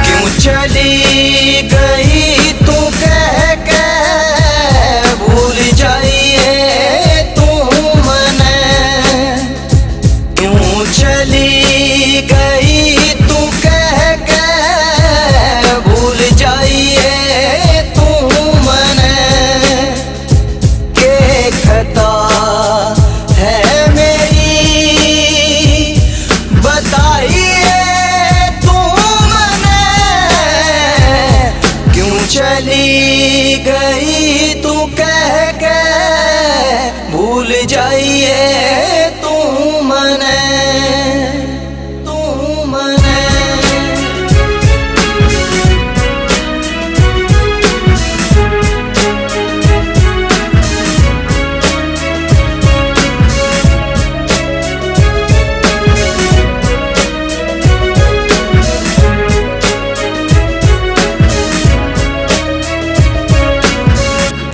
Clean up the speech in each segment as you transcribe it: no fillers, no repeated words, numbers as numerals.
क्यों चली गई तू कह के भूल जाइए तू मने, क्यों चली गई तू कह के भूल जाइए तू मने, के खता है मेरी बताइए तू मने, क्यों चली गई तू कह के भूल जाइए तू मने, तू मने।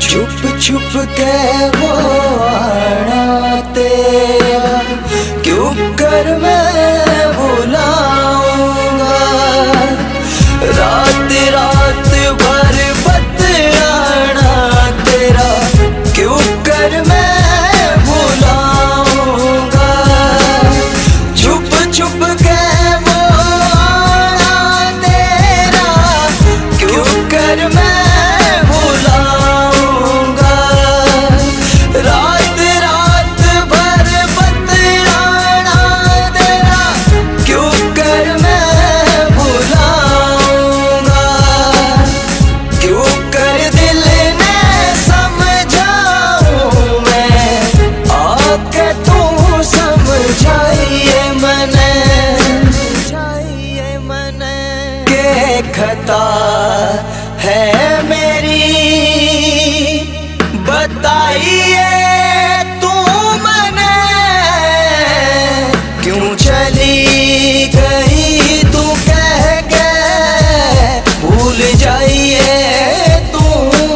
छुप छुप के वो आना तेरा क्यों कर मैं भुलाऊंगा, रात रात भर बतलाना तेरा क्यों कर मैं भुलाऊंगा, छुप छुप के वो आना तेरा क्यों कर मैं खता है मेरी बताइए तू मने, क्यों चली गई तू कह के भूल जाइए तू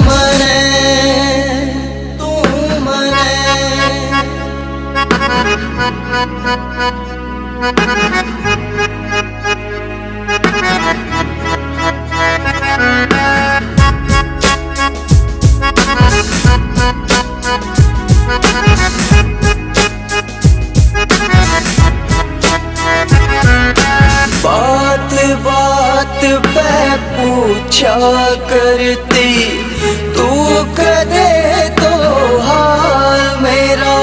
मने, तू मने। बात बात पे पूछा करती तू कदे तो हाल मेरा,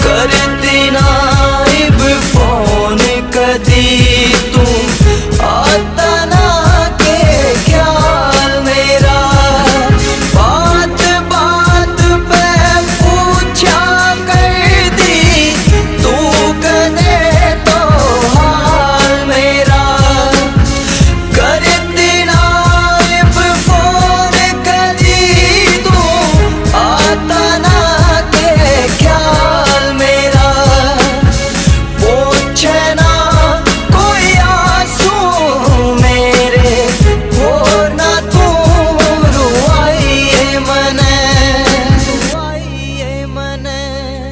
करती नाइब फोन कदी तू आता ना के ख्याल मेरा, बात बात पे पूछा करती तू कदे तो हाल मेरा, करती नाइब फोन कदी तू आता ना के ख्याल मेरा, पूछे ना कोई आंसू मेरे हो ना तू रुआइए मने,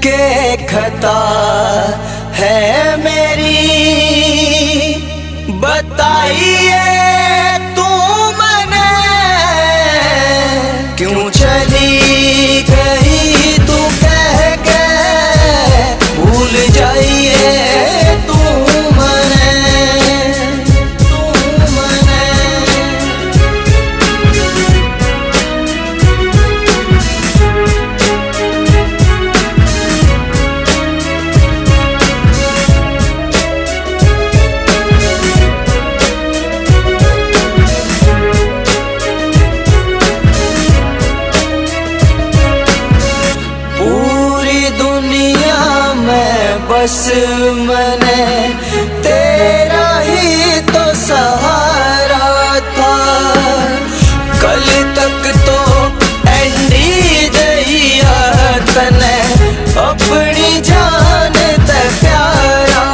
के खता है मेरी बताइए तू मने, क्यों चली गई तू कह के भूल जाइए तू मने, तू मने। बस मैंने तेरा ही तो सहारा था, कल तक तो एंडी दैया तने अपनी जान ते प्यारा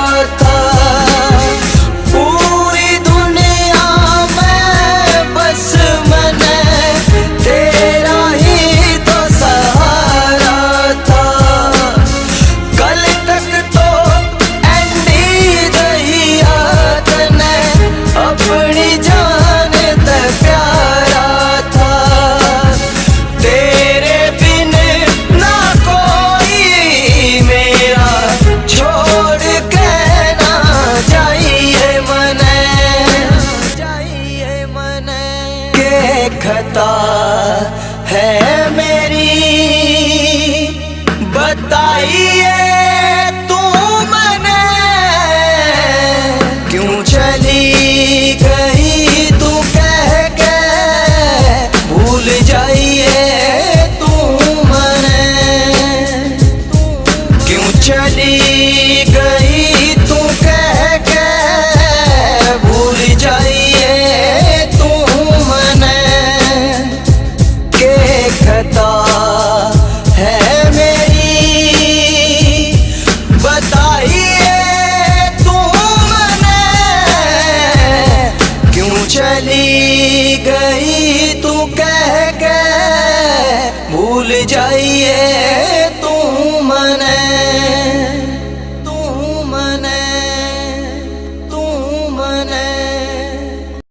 खता है मेरी, बताइए तुमने क्यों चली गई तू।